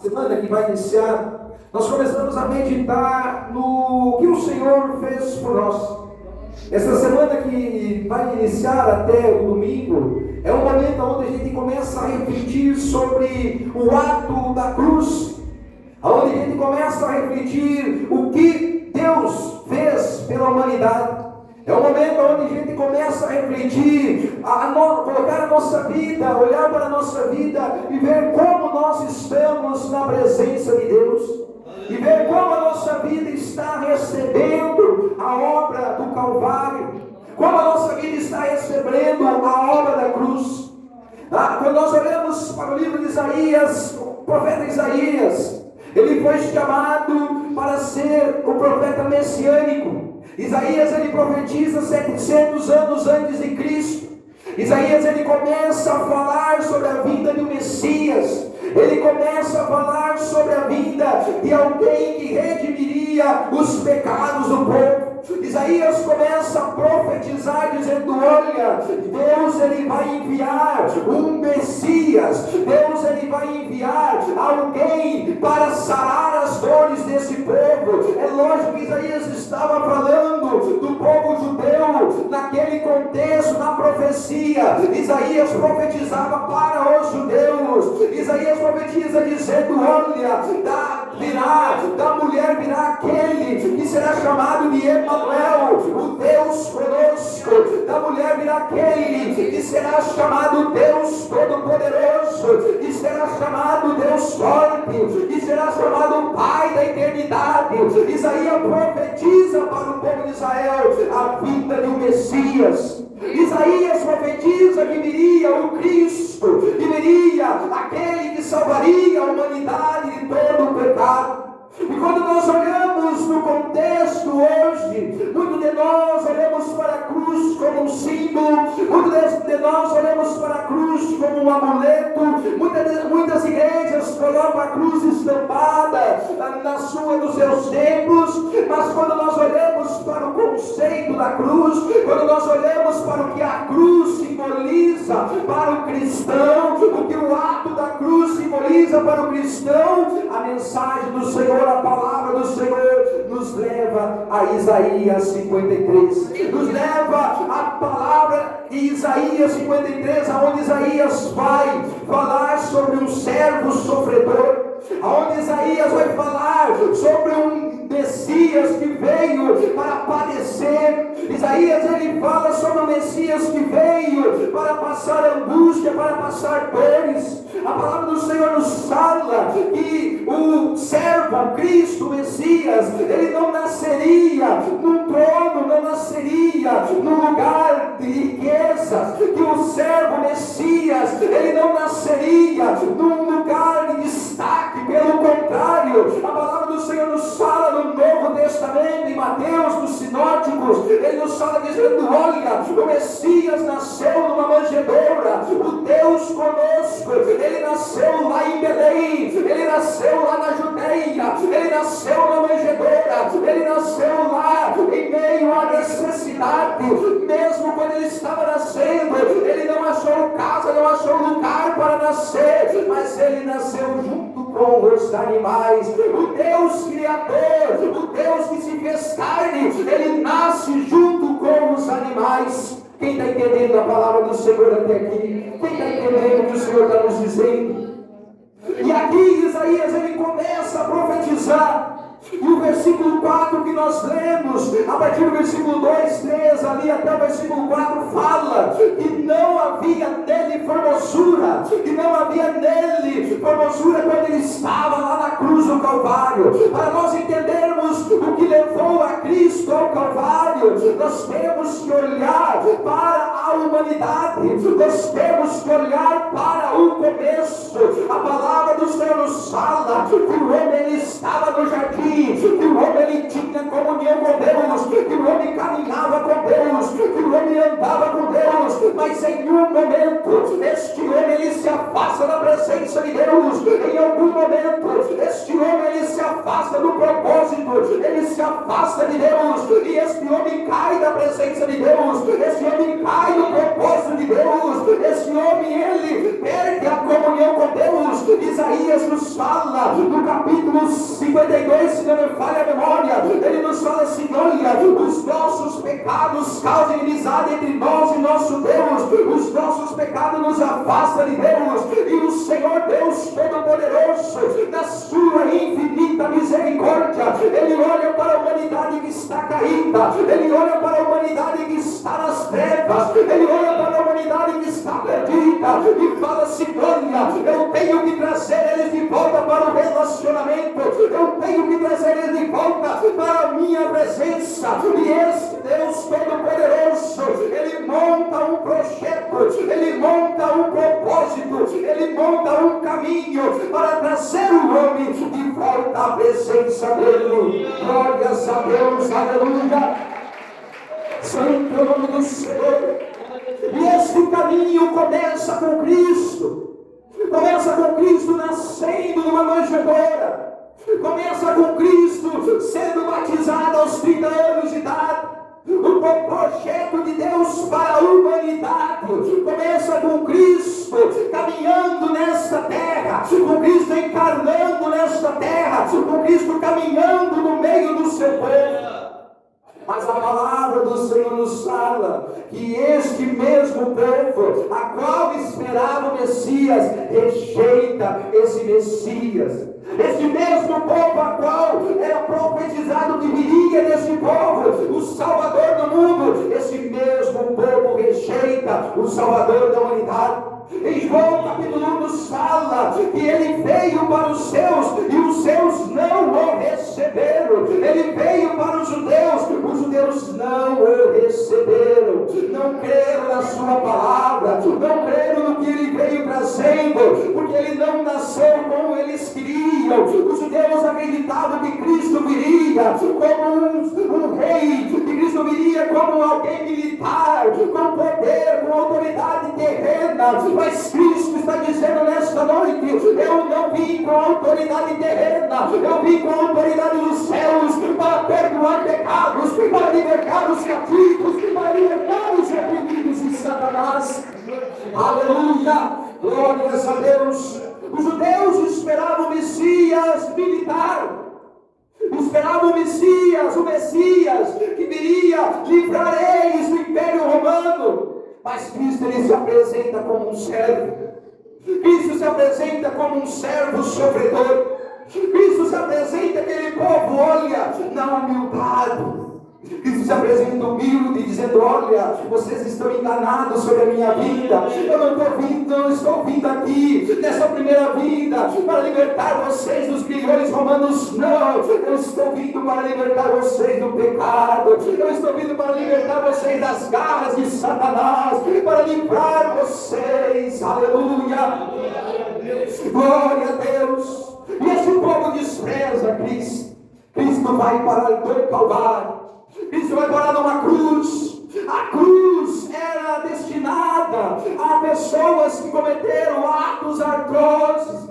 semana que vai iniciar, nós começamos a meditar no que o Senhor fez por nós. Essa semana que vai iniciar até o domingo, é um momento onde a gente começa a refletir sobre o ato da cruz, onde a gente começa a refletir o que Deus fez pela humanidade. É um momento onde a gente começa a refletir, colocar a nossa vida, olhar para a nossa vida e ver como nós estamos na presença de Deus. E ver como a nossa vida está recebendo a obra do Calvário. Como a nossa vida está recebendo a obra da cruz. Quando nós olhamos para o livro de Isaías, o profeta Isaías, ele foi chamado para ser o profeta messiânico. Isaías, ele profetiza 700 anos antes de Cristo. Isaías, ele começa a falar sobre a vinda do Messias. Ele começa a falar sobre a vinda de alguém que redimiria os pecados do povo. Isaías começa a profetizar dizendo: olha, Deus ele vai enviar um Messias, Deus ele vai enviar alguém para sarar as dores desse povo. É lógico que Isaías estava falando do povo judeu naquele contexto, na profecia. Isaías profetizava para os judeus. Isaías profetiza dizendo: olha, da mulher virá aquele que será chamado de Emanuel, o Deus conosco. Da mulher virá aquele que será chamado Deus Todo-Poderoso, que será chamado Deus Forte, que será chamado Pai da Eternidade. Isaías profetiza para o povo de Israel a vinda de um Messias. Isaías profetiza que viria o Cristo, que viria aquele que salvaria a humanidade de todo o pecado. E quando nós olhamos no contexto hoje, muitos de nós olhamos para a cruz como um símbolo, muitos de nós olhamos para a cruz como um amuleto, muitas igrejas colocam a cruz estampada nos seus templos, mas quando nós olhamos para o conceito da cruz, quando nós olhamos para o que a cruz simboliza para o cristão, o que o ato da cruz simboliza para o cristão, a mensagem do Senhor, a palavra do Senhor nos leva a Isaías 53, nos leva a palavra de Isaías 53, aonde Isaías vai falar sobre um servo sofredor, aonde Isaías vai falar sobre um Messias que veio para padecer. Isaías ele fala sobre o Messias que veio para passar angústia, para passar dores. A palavra do Senhor nos fala que o servo, o Cristo, o Messias, ele não nasceria num trono, não nasceria num lugar de riquezas, que o servo, o Messias, ele não nasceria num lugar de destaque. Pelo contrário, a palavra do Senhor nos fala no Novo Testamento, em Mateus, nos sinóticos, ele nos fala dizendo: olha, o Messias nasceu numa manjedoura, o Deus conosco, ele nasceu lá em Belém, ele nasceu lá na Judeia, ele nasceu na manjedoura, ele nasceu lá em meio à necessidade. Mesmo quando ele estava nascendo, ele não achou casa, não achou lugar para nascer, mas ele nasceu junto com os animais. O Deus Criador, o Deus que se fez carne, ele nasce junto com os animais. Quem está entendendo a palavra do Senhor até aqui? Quem está entendendo o que o Senhor está nos dizendo? E aqui Isaías ele começa a profetizar. E o versículo 4 que nós lemos, a partir do versículo 2, 3, ali até o versículo 4, fala que não havia nele formosura, que não havia nele formosura quando ele estava lá na cruz do Calvário. Para nós entendermos o que levou a Cristo ao Calvário, nós temos que olhar para a humanidade, nós temos que olhar para o começo. A palavra do Senhor nos fala que o homem ele estava no jardim, que o homem ele tinha comunhão com Deus, que o homem caminhava com Deus, que o homem andava com Deus, mas em um momento este homem ele se afasta da presença de Deus. Em algum momento este homem ele se afasta do propósito, ele se afasta de Deus, e este homem cai da presença de Deus, este homem cai do propósito de Deus, este homem ele perde a comunhão com Deus, Isaías nos fala, no capítulo 52, se não me falha a memória, ele nos fala assim: olha, os nossos pecados causam inimizade entre nós e nosso Deus, os nossos pecados nos afastam de Deus, e o Senhor Deus Todo-Poderoso, na sua infinita misericórdia, ele olha para a humanidade que está caída, ele olha para a humanidade que está nas trevas, ele olha para a humanidade que está perdida e fala assim: olha, eu tenho que trazer eles de volta para o relacionamento, eu tenho que trazer eles de volta para a minha presença. E esse Deus Todo-Poderoso, ele monta um projeto, ele monta um propósito, ele monta um caminho para trazer o homem de volta à presença dele. Glórias a Deus, aleluia. Santo é o nome do Senhor. E este caminho começa com Cristo. Começa com Cristo nascendo numa manjedoura. Começa com Cristo sendo batizado aos 30 anos de idade. O projeto de Deus para a humanidade começa com Cristo caminhando nesta terra, com Cristo encarnando nesta terra, com Cristo caminhando no meio do seu povo. Mas a palavra do Senhor nos fala que este mesmo povo, a qual esperava o Messias, rejeita esse Messias. Este mesmo povo a qual era profetizado que viria deste povo o Salvador do mundo, esse mesmo povo rejeita o Salvador da humanidade. Em João capítulo 1 nos fala que ele veio para os seus e os seus não o receberam. Ele veio para os judeus não o receberam, não creram na sua palavra, não creram no que ele veio trazendo, porque ele não nasceu como eles queriam. Os judeus acreditavam que Cristo viria como um rei, que Cristo viria como alguém militar, com poder, com autoridade terrena. Mas Cristo está dizendo nesta noite: eu não vim com autoridade terrena, eu vim com a autoridade dos céus para perdoar pecados, para libertar os cativos, para libertar os oprimidos de Satanás. Aleluia, glórias a Deus. Os judeus esperavam o Messias militar, esperavam o Messias que viria livrar eles do Império Romano. Mas Cristo, ele se apresenta como um servo. Cristo se apresenta como um servo sofredor. Cristo se apresenta aquele povo, olha, na humildade. Cristo se apresenta humilde, dizendo: olha, vocês estão enganados sobre a minha vida. Eu não estou vindo aqui nessa primeira vinda para libertar vocês dos grilhões romanos. Não, eu estou vindo para libertar vocês do pecado. Eu estou vindo para libertar vocês das garras de Satanás, para livrar vocês. Aleluia, glória a Deus. E esse povo despreza Cristo. Cristo vai para o Calvário. Cristo vai parar numa cruz. A cruz era destinada a pessoas que cometeram atos atrozes.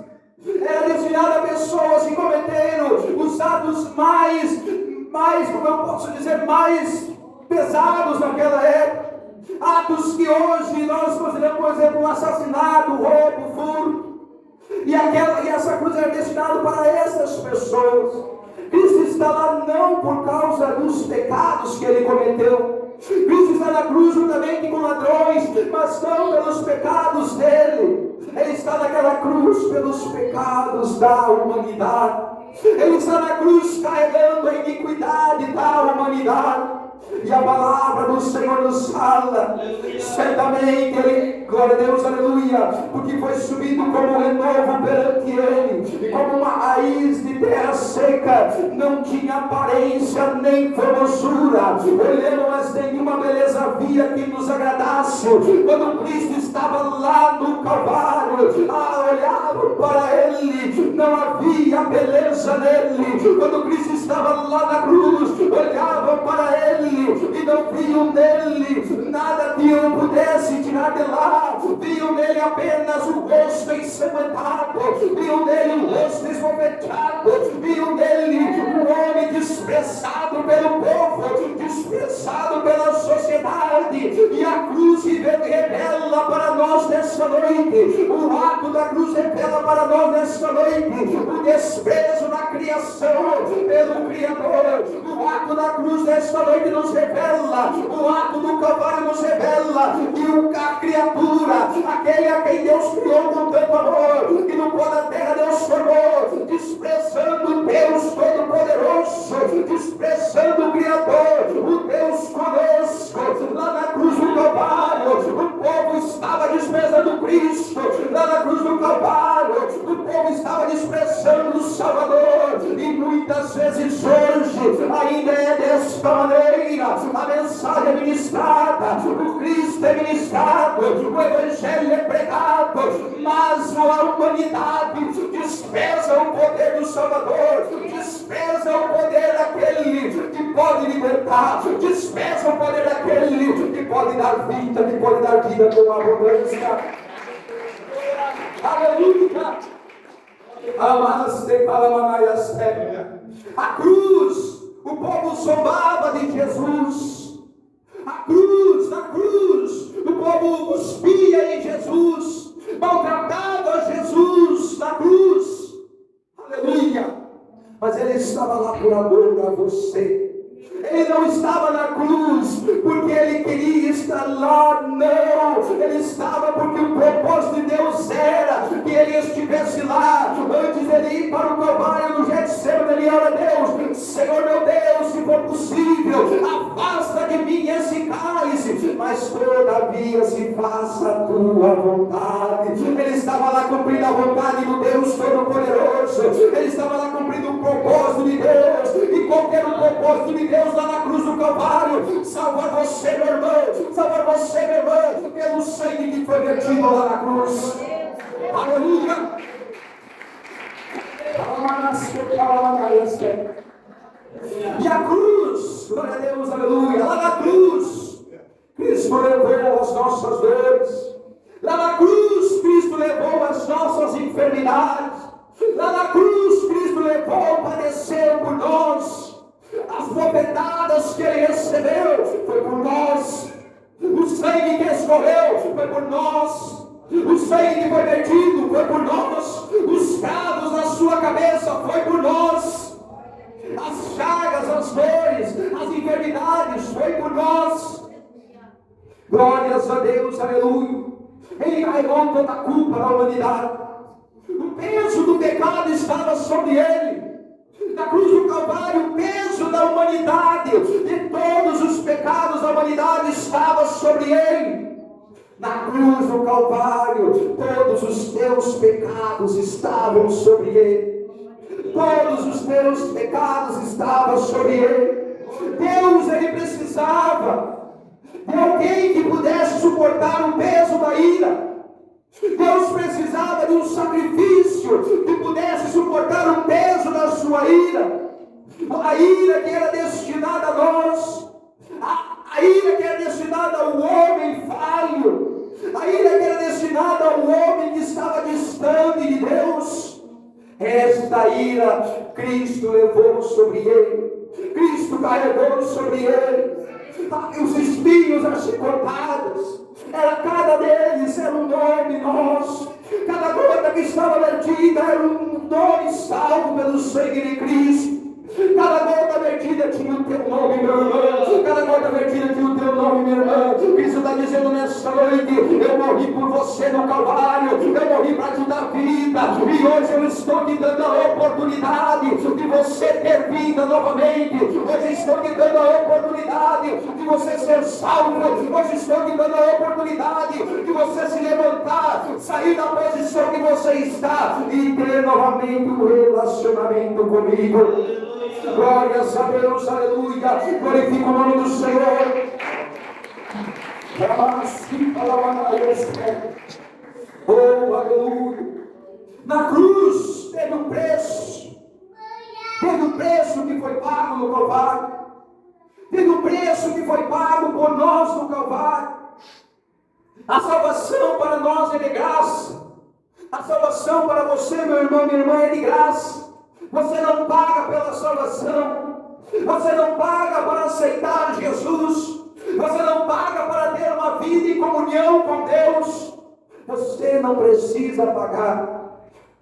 Era destinada a pessoas que cometeram os atos mais, como eu posso dizer, mais pesados naquela época. Atos que hoje nós consideramos, por exemplo, um assassinato, roubo, furto. E essa cruz era destinada para essas pessoas. Cristo está lá não por causa dos pecados que ele cometeu. Cristo está na cruz juntamente com ladrões, mas não pelos pecados dele. Ele está naquela cruz pelos pecados da humanidade. Ele está na cruz carregando a iniquidade da humanidade. E a palavra do Senhor nos fala, certamente ele, glória a Deus, aleluia, porque foi subido como renovo perante ele, como uma raiz de terra seca, não tinha aparência nem formosura, olhando, mas nenhuma beleza havia que nos agradasse. Quando Cristo estava lá no Calvário, olhavam para ele, não havia beleza nele. Quando Cristo estava lá na cruz, olhavam para ele e não viam nele nada que eu pudesse tirar de lá. Viam nele apenas o rosto ensanguentado, viam nele o rosto esbofeteado, viam nele um homem desprezado pelo povo, desprezado pela sociedade. verdade. E a cruz revela para nós nesta noite, o ato da cruz revela para nós nesta noite o desprezo da criação pelo Criador. O ato da cruz nesta noite nos revela, o ato do Calvário nos revela que a criatura, aquele a quem Deus criou com tanto amor, que no pó da terra Deus formou, desprezando Deus Todo-Poderoso, desprezando o Criador, o Deus conosco, lá na cruz do Calvário, o povo estava desprezando Cristo, lá na cruz do Calvário, o povo estava desprezando o Salvador, e muitas vezes hoje ainda é desta maneira, a mensagem é ministrada, o Cristo é ministrado, o Evangelho é pregado, mas a humanidade despreza o poder do Salvador, despreza o poder daquele que pode libertar, despreza o poder daquele que pode dar vida com abundância. Aleluia! A cruz, o povo zombava de Jesus. Na cruz, o povo cuspia em Jesus, maltratava Jesus na cruz. Aleluia! Mas ele estava lá por amor a você. Ele não estava na cruz porque ele queria estar lá, não. Ele estava porque o propósito de Deus era que ele estivesse lá. Antes dele ir para o Calvário, no Getsemane, ele ora a Deus: Senhor meu Deus, se for possível, afasta de mim esse cálice, mas todavia se faça a tua vontade. Ele estava lá cumprindo a vontade do Deus Todo-Poderoso. Ele estava lá cumprindo o propósito de Deus. E qual era o propósito de Deus lá na cruz do Calvário? Salvar você, meu irmão, salvar você, minha irmã, pelo sangue que foi vertido lá na cruz. Aleluia! E a cruz, glória a Deus, aleluia, lá na cruz Cristo levou as nossas dores, lá na cruz Cristo levou as nossas enfermidades, lá na cruz Cristo levou, padeceu por nós. As bofetadas que ele recebeu foi por nós. O sangue que escorreu foi por nós. O sangue que foi vertido foi por nós. Os cravos na sua cabeça foi por nós. As chagas, as dores, as enfermidades foi por nós. Glórias a Deus, aleluia. Ele carregou toda a culpa da humanidade. O peso do pecado estava sobre ele. Na cruz do Calvário, o peso da humanidade, de todos os pecados da humanidade, estava sobre ele. Na cruz do Calvário, todos os teus pecados estavam sobre ele. Todos os teus pecados estavam sobre ele. Deus, ele precisava de alguém que pudesse suportar o peso da ira. Deus precisava de um sacrifício que pudesse suportar o peso da sua ira. A ira que era destinada a nós, a ira que era destinada ao homem falho, a ira que era destinada ao homem que estava distante de Deus. Esta ira Cristo levou sobre ele, Cristo carregou sobre ele. Os espinhos, as chicotadas, cada deles era um nome nosso. Cada gota que estava vertida era um nome salvo pelo sangue de Cristo. Cada gota vertida tinha o teu nome, meu irmão. Cada gota vertida tinha o teu nome, minha irmã. Cristo está dizendo nesta noite: eu morri por você no Calvário, eu morri para te dar vida, e hoje eu estou te dando a oportunidade de você ter vida novamente. Hoje estou te dando a oportunidade de você ser salvo. Hoje estou te dando a oportunidade de você se levantar, sair da posição que você está e ter novamente um relacionamento comigo. Glórias a Deus, aleluia. Glorifica o nome do Senhor. Oh, aleluia. Na cruz teve um preço. Teve um preço que foi pago no Calvário. Teve um preço que foi pago por nós no Calvário. A salvação para nós é de graça. A salvação para você, meu irmão, minha irmã, é de graça. Você não paga pela salvação. Você não paga para aceitar Jesus. você não paga para ter uma vida em comunhão com Deus. Você não precisa pagar.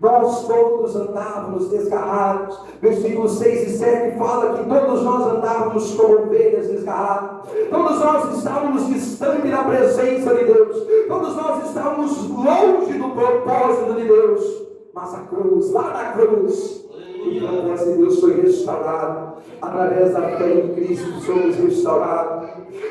Nós todos andávamos desgarrados. Versículos 6 e 7 fala que todos nós andávamos como ovelhas desgarradas. Todos nós estávamos distantes da presença de Deus. Todos nós estávamos longe do propósito de Deus. Mas a cruz, lá na cruz, o propósito de Deus foi restaurado. Através da fé em Cristo somos restaurados.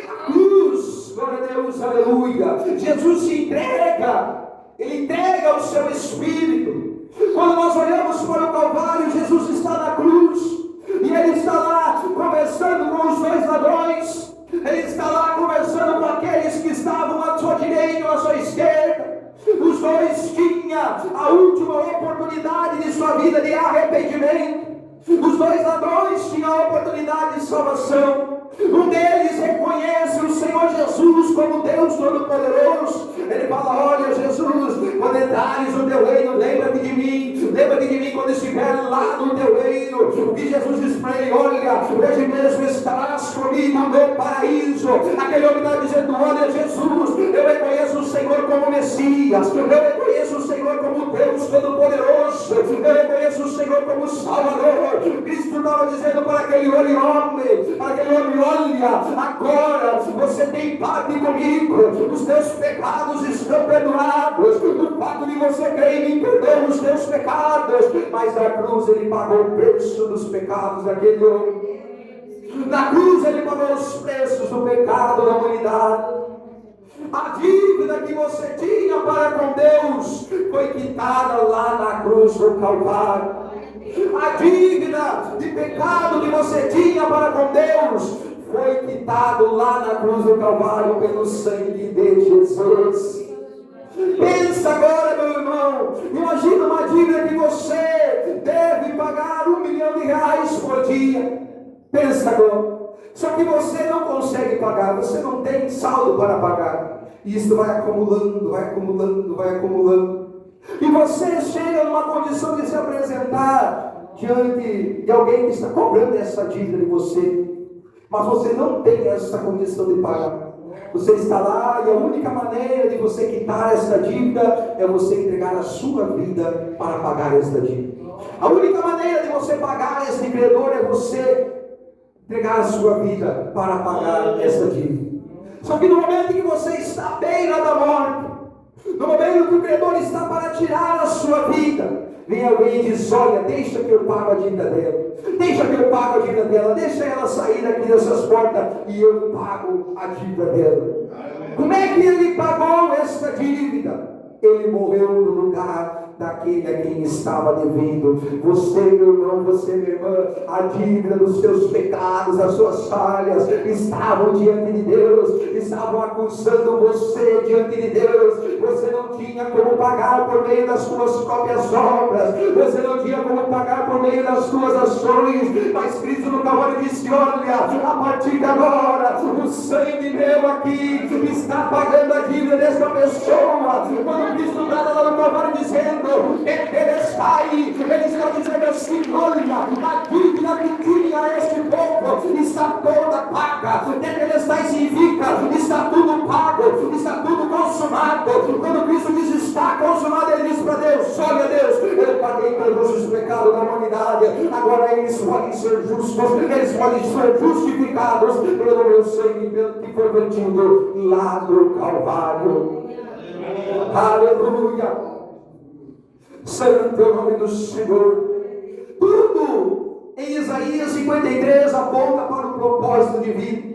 A cruz, glória a Deus, aleluia. Jesus se entrega. Ele entrega o seu Espírito. Quando nós olhamos para o Calvário, Jesus está na cruz. E Ele está lá conversando com os dois ladrões. Ele está lá conversando com aqueles que estavam à sua direita ou à sua esquerda. Os dois tinham a última oportunidade de sua vida de arrependimento. Os dois ladrões tinham a oportunidade de salvação. Um deles reconhece o Senhor Jesus como Deus Todo-Poderoso. Ele fala: olha, Jesus, quando entrares no teu reino, lembra-te de mim. Lembra-te de mim quando estiver lá no teu reino. O que Jesus diz para ele: olha, hoje mesmo estarás comigo no paraíso. Aquele homem está dizendo: olha, Jesus, eu reconheço o Senhor como Messias. Eu reconheço o Senhor como Deus Todo-Poderoso. Eu reconheço o Senhor como Salvador. Cristo estava dizendo para aquele homem: olha, agora você tem parte comigo. Os teus pecados estão perdoados. O fato de você crer em mim perdoa os teus pecados. Mas na cruz Ele pagou o preço dos pecados daquele homem. Na cruz Ele pagou os preços do pecado da humanidade. A dívida que você tinha para com Deus foi quitada lá na cruz do Calvário. A dívida de pecado que você tinha para com Deus foi quitado lá na cruz do Calvário pelo sangue de Jesus. Pensa agora, meu irmão. Imagina uma dívida que você deve pagar R$1 milhão por dia. Pensa agora. Só que você não consegue pagar, você não tem saldo para pagar. E isso vai acumulando, vai acumulando, vai acumulando. E você chega numa condição de se apresentar diante de alguém que está cobrando essa dívida de você. Mas você não tem essa condição de pagar. Você está lá e a única maneira de você quitar essa dívida é você entregar a sua vida para pagar essa dívida. A única maneira de você pagar esse credor é você entregar a sua vida para pagar essa dívida. Só que no momento em que você está à beira da morte, no momento que o credor está para tirar a sua vida, vem alguém e diz: olha, deixa que eu pago a dívida dela. Deixa que eu pago a dívida dela. Deixa ela sair daqui dessas portas e eu pago a dívida dela. Como é que ele pagou essa dívida? Ele morreu no lugar daquele a quem estava devendo. Você, meu irmão, você, minha irmã, a dívida dos seus pecados, das suas falhas, estavam diante de Deus, estavam acusando você diante de Deus. Você não tinha como pagar por meio das suas próprias obras, você não tinha como pagar por meio das suas ações, mas Cristo no Calvário disse: olha, a partir de agora, o sangue meu aqui está pagando a dívida dessa pessoa. Quando Cristo está lá no Calvário dizendo: ele está aí, ele está dizendo assim: olha, a dívida que tinha a este povo está toda paga. Ele está e significa: está tudo pago, está tudo consumado. Quando Cristo diz está consumado, ele diz para Deus: olha, Deus, eu paguei pelos os pecados da humanidade, agora eles podem ser justos, eles podem ser justificados pelo meu sangue que foi vertido lá do Calvário. Aleluia. Santo é o nome do Senhor. Tudo em Isaías 53 aponta para o propósito divino.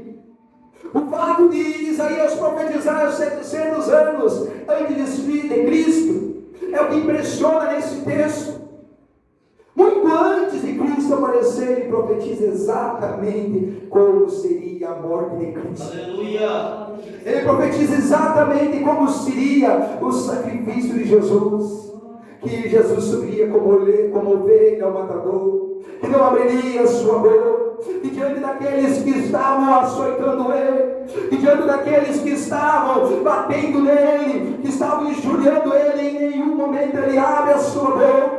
O fato de Isaías profetizar 700 anos antes de Cristo é o que impressiona nesse texto. Muito antes de Cristo aparecer, ele profetiza exatamente como seria a morte de Cristo. Aleluia. Ele profetiza exatamente como seria o sacrifício de Jesus. Que Jesus subiria como ovelha ao matador, que não abriria sua boca, que diante daqueles que estavam açoitando ele, que diante daqueles que estavam batendo nele, que estavam injuriando ele, em nenhum momento ele abre a sua boca.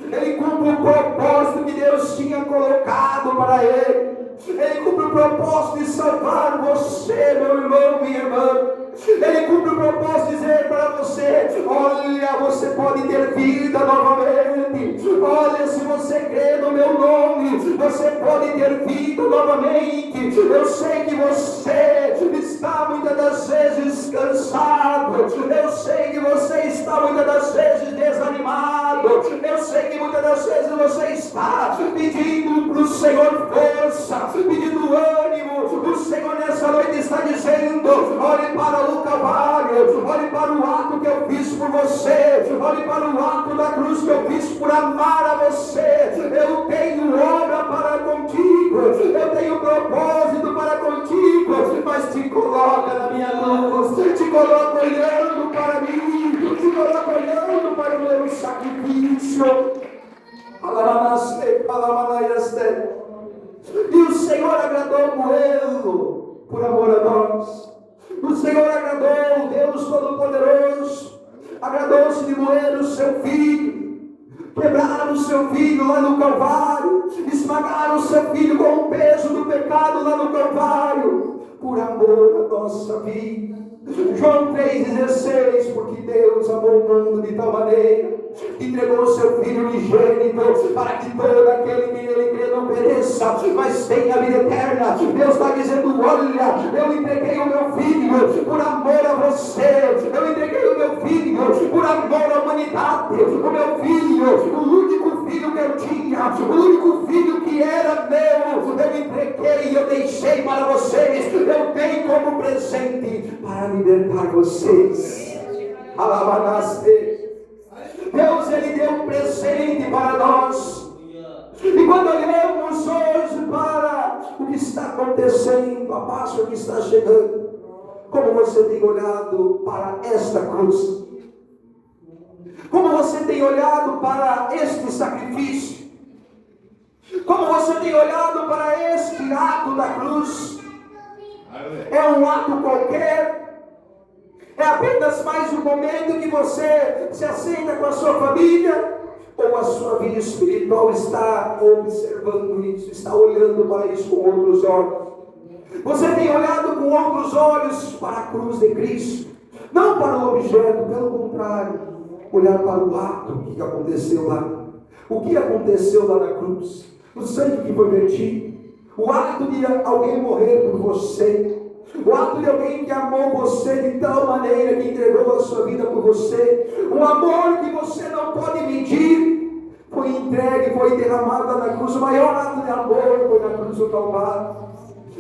Ele cumpre o propósito que Deus tinha colocado chamado para Ele. Ele cumpre o propósito de salvar você, meu irmão, minha irmã. Ele cumpre o propósito de dizer para você: olha, você pode ter vida novamente. Olha, se você crê no meu nome, você pode ter vida novamente. Eu sei que você está muitas das vezes cansado. Eu sei que você está muitas das vezes desanimado. Eu sei que muitas das vezes você está pedindo para o Senhor força, pedindo ânimo. O Senhor nessa noite está dizendo: olhe para o Calvário, olhe para o ato que eu fiz por você, olhe para o ato da cruz que eu fiz por amar a você. Eu tenho obra para contigo, eu tenho propósito para contigo, mas te coloca na minha cruz, te coloca olhando para mim, te coloca olhando para o meu sacrifício. E o Senhor agradou o moelo por amor a nós. O Senhor agradou, Deus Todo-Poderoso, agradou-se de moer o seu filho, quebrar o seu filho lá no Calvário, esmagar o seu filho com o peso do pecado lá no Calvário, por amor à nossa vida. João 3,16, porque Deus amou o mundo de tal maneira que entregou o seu Filho unigênito, para que todo aquele que nele crê não pereça, mas tenha a vida eterna. Deus está dizendo: olha, eu entreguei o meu Filho por amor a você, eu entreguei o meu Filho por amor à humanidade. O meu Filho, o único Filho que eu tinha, o único Filho que era meu, eu entreguei e eu deixei para vocês. Eu dei como presente para libertar vocês. Alabanaste. Deus, Ele deu um presente para nós. E quando olhamos hoje para o que está acontecendo, a Páscoa que está chegando, como você tem olhado para esta cruz? Como você tem olhado para este sacrifício? Como você tem olhado para este ato da cruz? É um ato qualquer? É apenas mais um momento que você se aceita com a sua família? Ou a sua vida espiritual está observando isso, está olhando para isso com outros olhos? Você tem olhado com outros olhos para a cruz de Cristo? Não para o objeto, pelo contrário, olhar para o ato que aconteceu lá. O que aconteceu lá na cruz? O sangue que foi vertido, o ato de alguém morrer por você, o ato de alguém que amou você de tal maneira que entregou a sua vida por você, um amor que você não pode medir, foi entregue, foi derramado na cruz. O maior ato de amor foi na cruz do Calvário.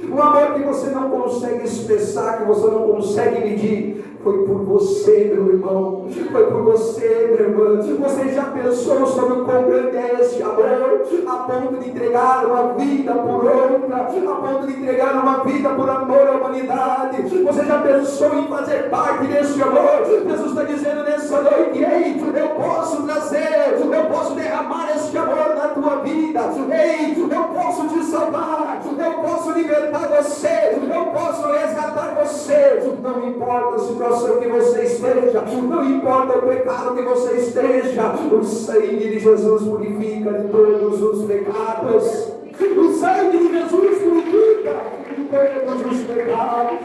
Um amor que você não consegue expressar, que você não consegue medir, foi por você, meu irmão, foi por você, minha irmã. Você já pensou sobre o quão grande é esse amor, a ponto de entregar uma vida por outra, a ponto de entregar uma vida por amor à humanidade? Você já pensou em fazer parte desse amor? Jesus está dizendo nessa noite: ei, eu posso trazer, eu posso derramar esse amor na tua vida. Ei, eu posso te salvar, eu posso libertar você, eu posso resgatar você. Não importa a situação que você esteja, não importa o pecado que você esteja, o sangue de Jesus purifica de todos os pecados. O sangue de Jesus purifica de todos os pecados.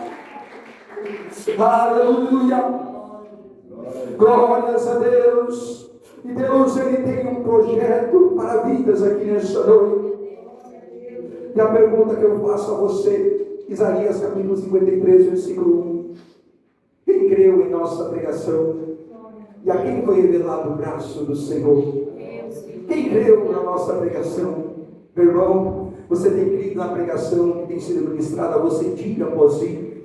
Aleluia! Glórias a Deus! E Deus, Ele tem um projeto para vidas aqui nesta noite. E a pergunta que eu faço a você, Isaías capítulo 53, versículo 1. Quem creu em nossa pregação? E a quem foi revelado o braço do Senhor? Quem creu na nossa pregação? Meu irmão, você tem crido na pregação que tem sido ministrada a você dia após dia?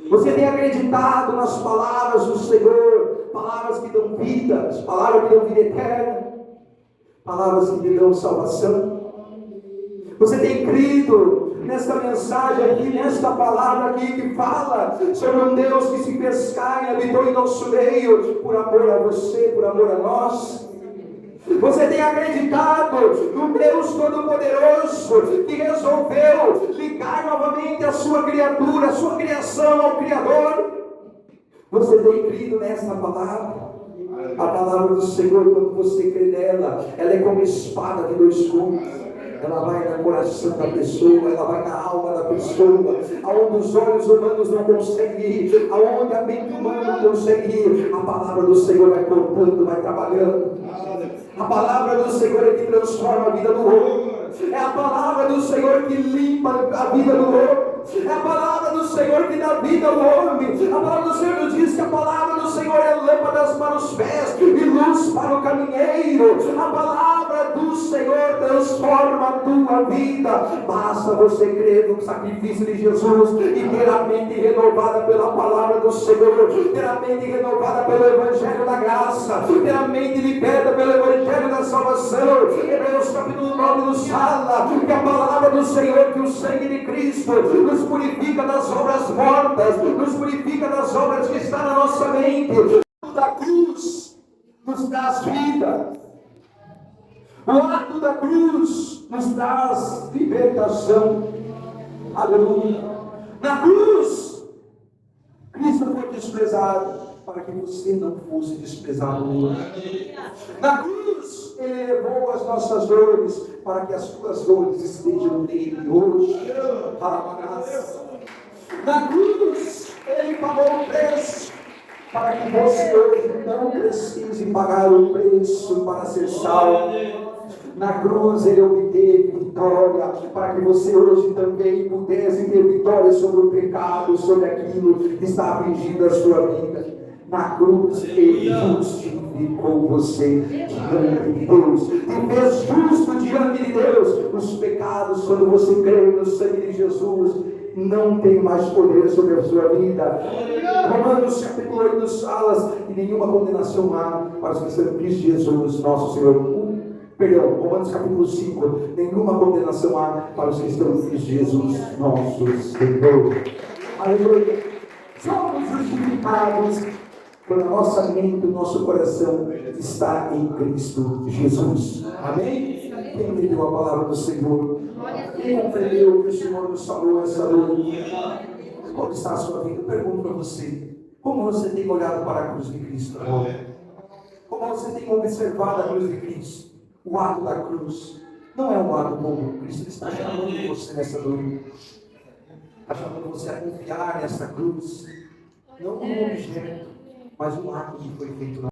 Você tem acreditado nas palavras do Senhor? Palavras que dão vida, palavras que dão vida eterna, palavras que lhe dão salvação? Você tem crido nesta mensagem aqui, nesta palavra aqui que fala sobre um Deus que se fez carne e habitou em nosso meio por amor a você, por amor a nós? Você tem acreditado no Deus Todo-Poderoso que resolveu ligar novamente a sua criatura, a sua criação ao Criador? Você tem crido nesta palavra? A palavra do Senhor, quando você crê nela, ela é como espada de dois gumes. ela vai no coração da pessoa, ela vai na alma da pessoa, aonde os olhos humanos não conseguem ir, aonde a mente humana não consegue ir. A palavra do Senhor vai cortando, vai trabalhando. A palavra do Senhor é que transforma a vida do homem. É a palavra do Senhor que limpa a vida do homem. É a palavra do Senhor que dá vida ao homem. A palavra do Senhor nos diz que a palavra do Senhor é lâmpadas para os pés e luz para o caminheiro. A palavra do Senhor transforma a tua vida. Basta você crer no sacrifício de Jesus e ter a mente renovada pela palavra do Senhor, ter a mente renovada pelo Evangelho da graça, ter a mente liberta pelo Evangelho da salvação. Hebreus capítulo 9 nos fala que a palavra do Senhor, que o sangue de Cristo nos purifica das obras mortas, nos purifica das obras que estão na nossa mente. Da cruz nos traz vida. O ato da cruz nos traz libertação. Aleluia. Na cruz, Cristo foi desprezado para que você não fosse desprezado hoje. Na cruz, Ele levou as nossas dores para que as tuas dores estejam nele hoje. Na cruz, Ele pagou o preço para que você hoje não precise pagar o preço para ser salvo. Na cruz Ele obteve vitória para que você hoje também pudesse ter vitória sobre o pecado, sobre aquilo que está afligindo a sua vida. Na cruz Ele justificou você diante de Deus, e fez justo diante de Deus. Os pecados, quando você crê no sangue de Jesus, não tem mais poder sobre a sua vida. Romanos capítulo 8 nos fala e nenhuma condenação há para os que estão em Cristo Jesus, nosso Senhor. Romanos capítulo 5, nenhuma condenação há para os que estão em Cristo Jesus, nosso Senhor. Aleluia. Somos justificados quando a nossa mente, o nosso coração está em Cristo Jesus. Amém? Quem entendeu a palavra do Senhor? Quem compreendeu o que o Senhor nos falou essa noite? Como está a sua vida? Eu pergunto para você: como você tem olhado para a cruz de Cristo? Como você tem observado a cruz de Cristo? O ato da cruz não é um ato comum. Cristo está chamando você nessa noite. Está chamando você a confiar nessa cruz. Não como um objeto, mas um ato que foi feito na